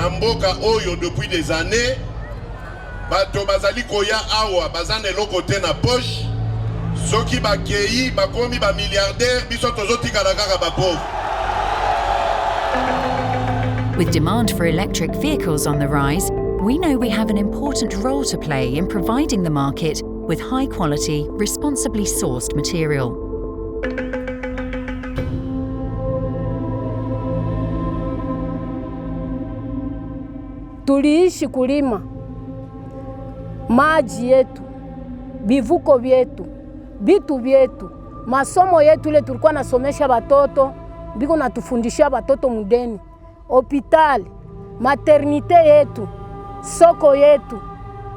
na mboka oyo depuis des années bato bazali koya awa bazana eloko te na poche soki bakei bakomi ba milliardaire biso tozotikala kaka bapauvre. With demand for electric vehicles on the rise, we know we have an important role to play in providing the market with high-quality, responsibly sourced material. Tuliishi kulima maji yetu, bivuko vyetu, vitu vyetu, masomo yetu ile tulikuwa nasomesha watoto, biko natufundisha watoto mudeni, hospitali, maternite yetu, soko yetu,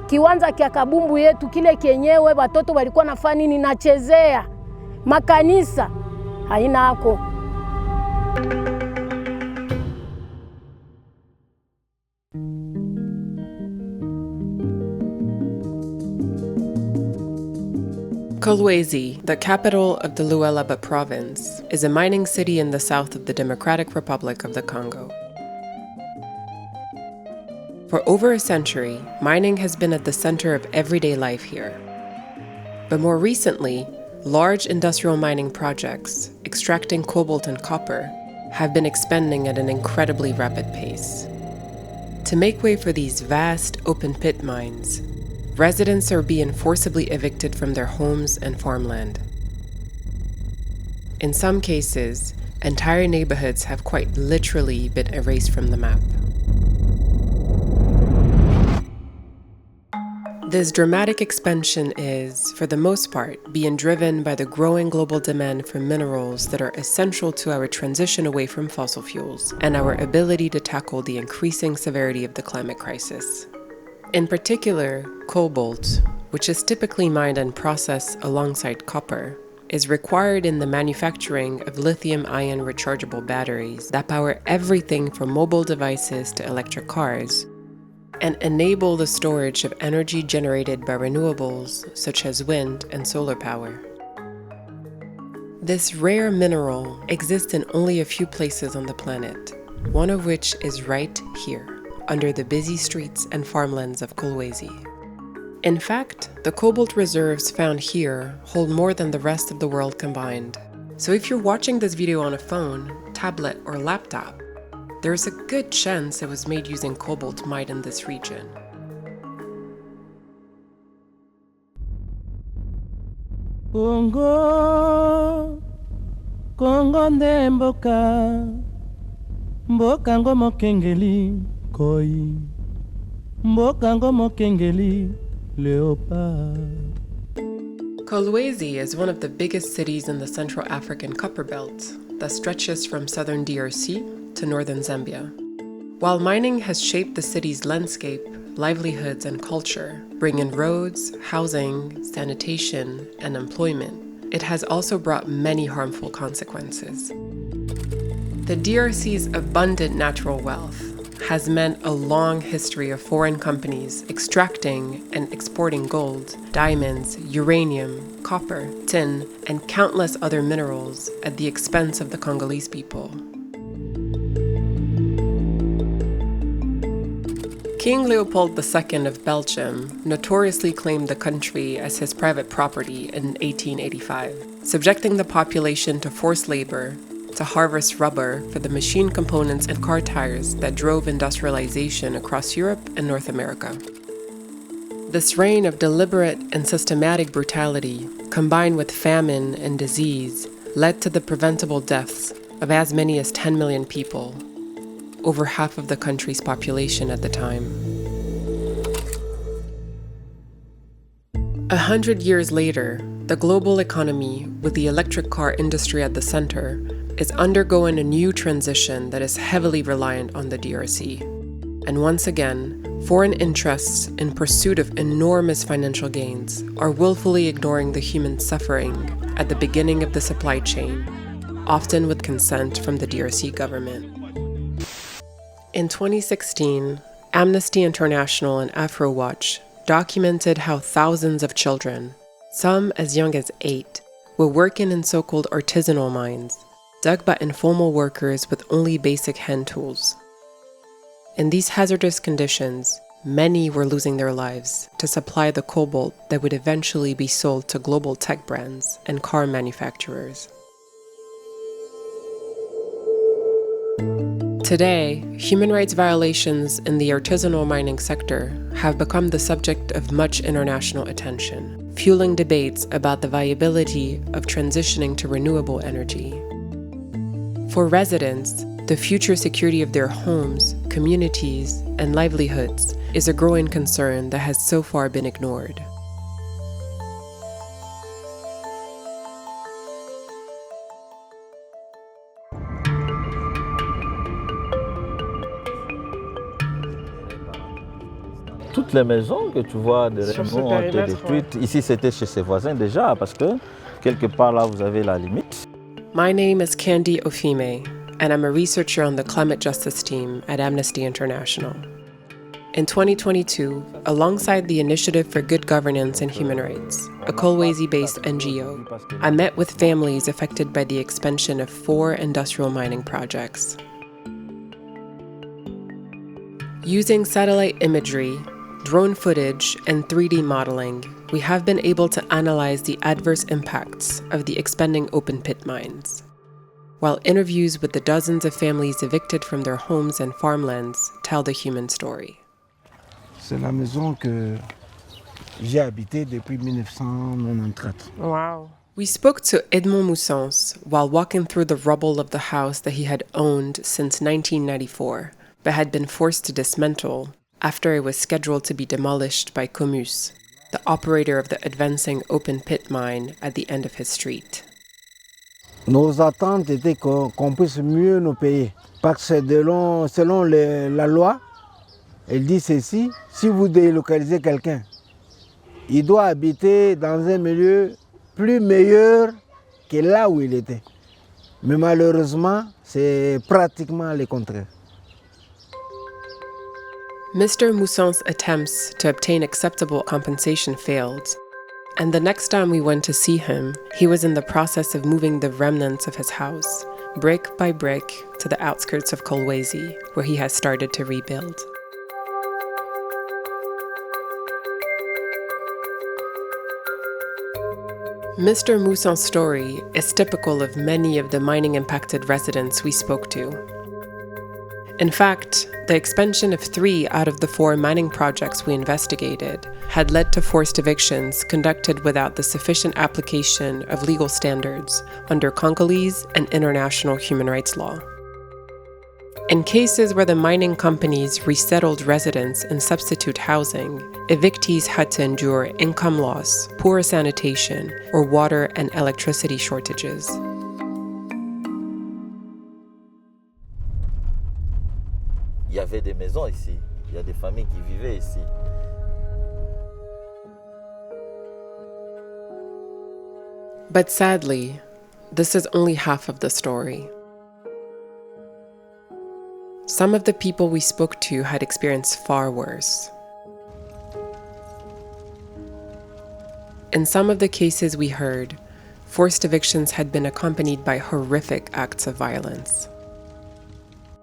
kiwanja kia kabumbu yetu kile kenyewe watoto walikuwa nafanya nini nachezea, makanisa haina hako. Kolwezi, the capital of the Lualaba province, is a mining city in the south of the Democratic Republic of the Congo. For over a century, mining has been at the center of everyday life here. But more recently, large industrial mining projects, extracting cobalt and copper, have been expanding at an incredibly rapid pace. To make way for these vast open-pit mines, residents are being forcibly evicted from their homes and farmland. In some cases, entire neighborhoods have quite literally been erased from the map. This dramatic expansion is, for the most part, being driven by the growing global demand for minerals that are essential to our transition away from fossil fuels and our ability to tackle the increasing severity of the climate crisis. In particular, cobalt, which is typically mined and processed alongside copper, is required in the manufacturing of lithium-ion rechargeable batteries that power everything from mobile devices to electric cars, and enable the storage of energy generated by renewables such as wind and solar power. This rare mineral exists in only a few places on the planet, one of which is right here, under the busy streets and farmlands of Kolwezi. In fact, the cobalt reserves found here hold more than the rest of the world combined. So if you're watching this video on a phone, tablet, or laptop, there's a good chance it was made using cobalt mined in this region. Congo, Congo nde mboka, mboka ngo mokengeli koi, mboka ngo mokengeli leopard. Kolwezi is one of the biggest cities in the Central African Copper Belt that stretches from southern DRC to northern Zambia. While mining has shaped the city's landscape, livelihoods, and culture, bringing roads, housing, sanitation, and employment, it has also brought many harmful consequences. The DRC's abundant natural wealth has meant a long history of foreign companies extracting and exporting gold, diamonds, uranium, copper, tin, and countless other minerals at the expense of the Congolese people. King Leopold II of Belgium notoriously claimed the country as his private property in 1885, subjecting the population to forced labor to harvest rubber for the machine components and car tires that drove industrialization across Europe and North America. This reign of deliberate and systematic brutality, combined with famine and disease, led to the preventable deaths of as many as 10 million people, over half of the country's population at the time. 100 years later, the global economy, with the electric car industry at the center, is undergoing a new transition that is heavily reliant on the DRC. And once again, foreign interests in pursuit of enormous financial gains are willfully ignoring the human suffering at the beginning of the supply chain, often with consent from the DRC government. In 2016, Amnesty International and AfroWatch documented how thousands of children, some as young as 8, were working in so-called artisanal mines, dug by informal workers with only basic hand tools. In these hazardous conditions, many were losing their lives to supply the cobalt that would eventually be sold to global tech brands and car manufacturers. Today, human rights violations in the artisanal mining sector have become the subject of much international attention, fueling debates about the viability of transitioning to renewable energy. For residents, the future security of their homes, communities, and livelihoods is a growing concern that has so far been ignored. Toutes les maisons que tu vois derrière nous ont été détruites. Ici, c'était chez ses voisins déjà, parce que quelque part là, vous avez la limite. My name is Candy Ofime, and I'm a researcher on the climate justice team at Amnesty International. In 2022, alongside the Initiative for Good Governance and Human Rights, a Kolwezi-based NGO, I met with families affected by the expansion of 4 industrial mining projects. Using satellite imagery, drone footage, and 3D modeling, we have been able to analyze the adverse impacts of the expanding open pit mines. While interviews with the dozens of families evicted from their homes and farmlands tell the human story. C'est la maison que j'ai habitée depuis 1994. Wow. We spoke to Edmond Moussons while walking through the rubble of the house that he had owned since 1994, but had been forced to dismantle after it was scheduled to be demolished by Comus, the operator of the advancing open pit mine at the end of his street. Nos attentes étaient qu'on puisse mieux nous payer. Parce que selon la loi, elle dit ceci, si vous délocalisez quelqu'un, il doit habiter dans un milieu plus meilleur que là où il était. Mais malheureusement, c'est pratiquement le contraire. Mr. Mousson's attempts to obtain acceptable compensation failed, and the next time we went to see him, he was in the process of moving the remnants of his house, brick by brick, to the outskirts of Kolwezi, where he has started to rebuild. Mr. Mousson's story is typical of many of the mining-impacted residents we spoke to. In fact, the expansion of 3 out of the 4 mining projects we investigated had led to forced evictions conducted without the sufficient application of legal standards under Congolese and international human rights law. In cases where the mining companies resettled residents in substitute housing, evictees had to endure income loss, poor sanitation, or water and electricity shortages. Il y avait des maisons ici, il y a des familles qui vivaient ici. But sadly, this is only half of the story. Some of the people we spoke to had experienced far worse. In some of the cases we heard, forced evictions had been accompanied by horrific acts of violence.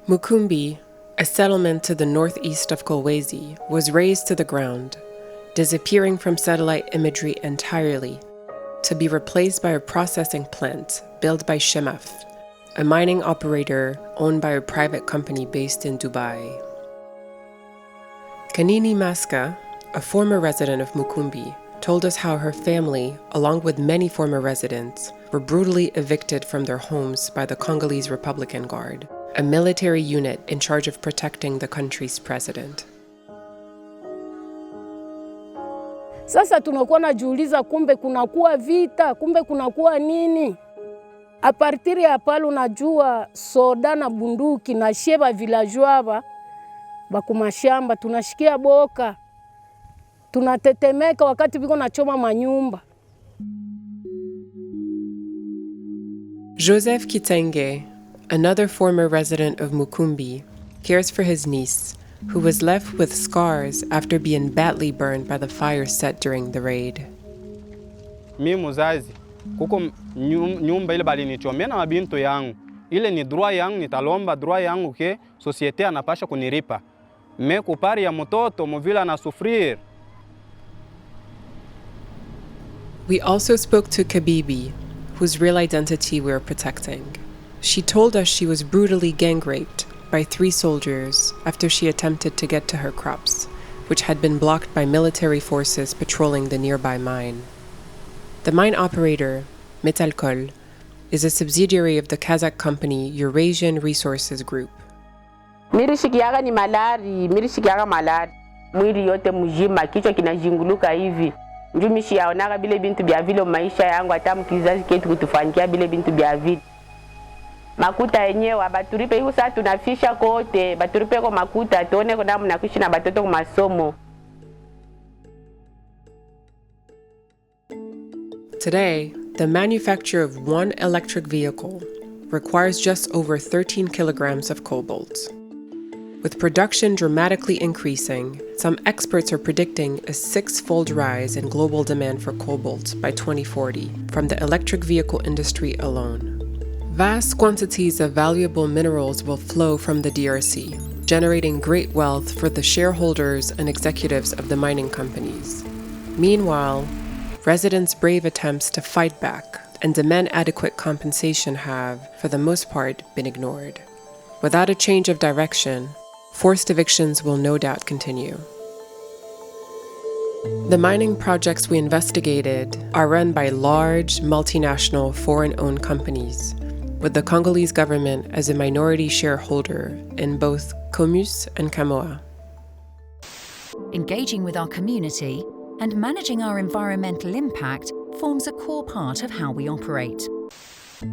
Mukumbi, a settlement to the northeast of Kolwezi, was razed to the ground, disappearing from satellite imagery entirely, to be replaced by a processing plant built by Shemaf, a mining operator owned by a private company based in Dubai. Kanini Maska, a former resident of Mukumbi, told us how her family, along with many former residents, were brutally evicted from their homes by the Congolese Republican Guard, a military unit in charge of protecting the country's president. Sasa tunakuwa najiuliza, kumbe kunakuwa vita, kumbe kunakuwa nini? A partir ya pale unajua soda na bunduki na sheba villageois bakumashamba tunashikia boka. Tunatetemeka wakati biko nachoma manyumba. Joseph Kitenge, another former resident of Mukumbi, cares for his niece, who was left with scars after being badly burned by the fire set during the raid. Mi muzazi, kuko nyumba ile balinichomea na mabintu yangu. Ile ni droit yangu, nitalomba droit yangu ke societe anapasha kuniripa. Me kupari ya mtoto muvila na sufrir. We also spoke to Kabibi, whose real identity we are protecting. She told us she was brutally gang raped by 3 soldiers after she attempted to get to her crops, which had been blocked by military forces patrolling the nearby mine. The mine operator, Metalkol, is a subsidiary of the Kazakh company Eurasian Resources Group. Mirishikiaga ni malari, mirishikiaga malari. Mwili yote mzima, kichwa kinajinguluka hivi. Njumishi yaonaga bile bintu bya vile maisha yangu hata mkizazi ketu kutufanikia bile bintu bya vile. Makuta yenyewe baturipe hiyo sasa tunafisha kote, baturipe kwa makuta tuone kwa damu na kuishi na batoto kwa masomo. Today, the manufacture of one electric vehicle requires just over 13 kilograms of cobalt. With production dramatically increasing, some experts are predicting a 6-fold rise in global demand for cobalt by 2040 from the electric vehicle industry alone. Vast quantities of valuable minerals will flow from the DRC, generating great wealth for the shareholders and executives of the mining companies. Meanwhile, residents' brave attempts to fight back and demand adequate compensation have, for the most part, been ignored. Without a change of direction, forced evictions will no doubt continue. The mining projects we investigated are run by large, multinational, foreign-owned companies, with the Congolese government as a minority shareholder in both Comus and Kamoa. Engaging with our community and managing our environmental impact forms a core part of how we operate.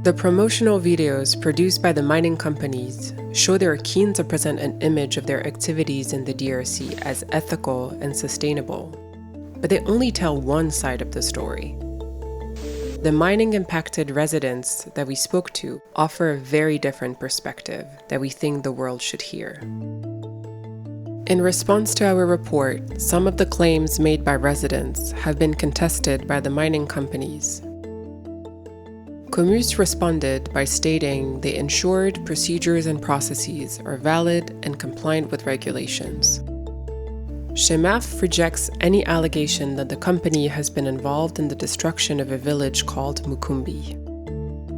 The promotional videos produced by the mining companies show they are keen to present an image of their activities in the DRC as ethical and sustainable, but they only tell one side of the story. The mining-impacted residents that we spoke to offer a very different perspective that we think the world should hear. In response to our report, some of the claims made by residents have been contested by the mining companies. Comus responded by stating they ensured procedures and processes are valid and compliant with regulations. Shemaf rejects any allegation that the company has been involved in the destruction of a village called Mukumbi.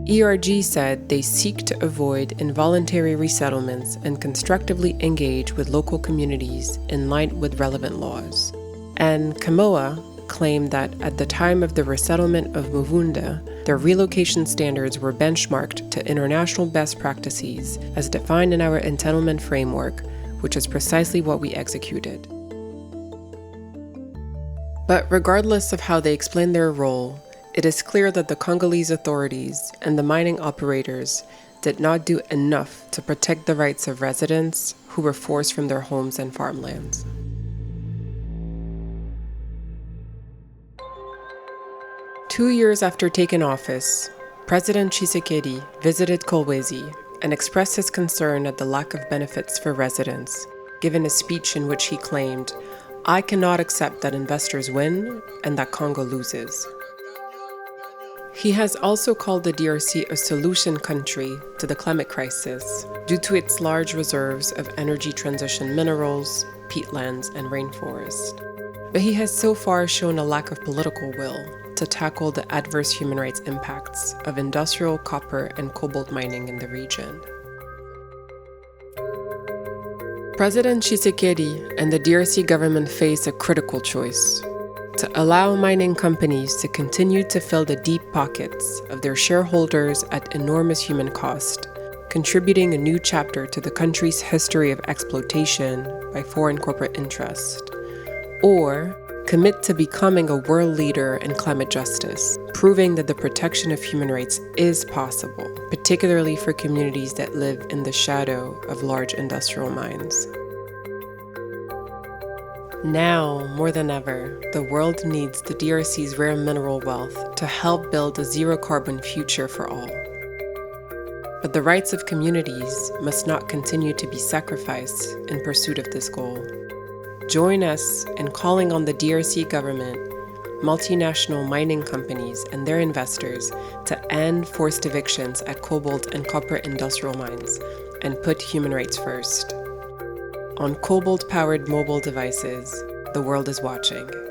ERG said they seek to avoid involuntary resettlements and constructively engage with local communities in line with relevant laws. And Kamoa claimed that at the time of the resettlement of Muvunda, their relocation standards were benchmarked to international best practices as defined in our entitlement framework, which is precisely what we executed. But regardless of how they explain their role, it is clear that the Congolese authorities and the mining operators did not do enough to protect the rights of residents who were forced from their homes and farmlands. Two years after taking office, President Tshisekedi visited Kolwezi and expressed his concern at the lack of benefits for residents, given a speech in which he claimed, "I cannot accept that investors win and that Congo loses." He has also called the DRC a solution country to the climate crisis due to its large reserves of energy transition minerals, peatlands, and rainforest. But he has so far shown a lack of political will to tackle the adverse human rights impacts of industrial copper and cobalt mining in the region. President Tshisekedi and the DRC government face a critical choice: to allow mining companies to continue to fill the deep pockets of their shareholders at enormous human cost, contributing a new chapter to the country's history of exploitation by foreign corporate interest, or commit to becoming a world leader in climate justice, proving that the protection of human rights is possible, particularly for communities that live in the shadow of large industrial mines. Now, more than ever, the world needs the DRC's rare mineral wealth to help build a zero-carbon future for all. But the rights of communities must not continue to be sacrificed in pursuit of this goal. Join us in calling on the DRC government, multinational mining companies, and their investors to end forced evictions at cobalt and copper industrial mines and put human rights first. on Cobalt-powered mobile devices. The world is watching.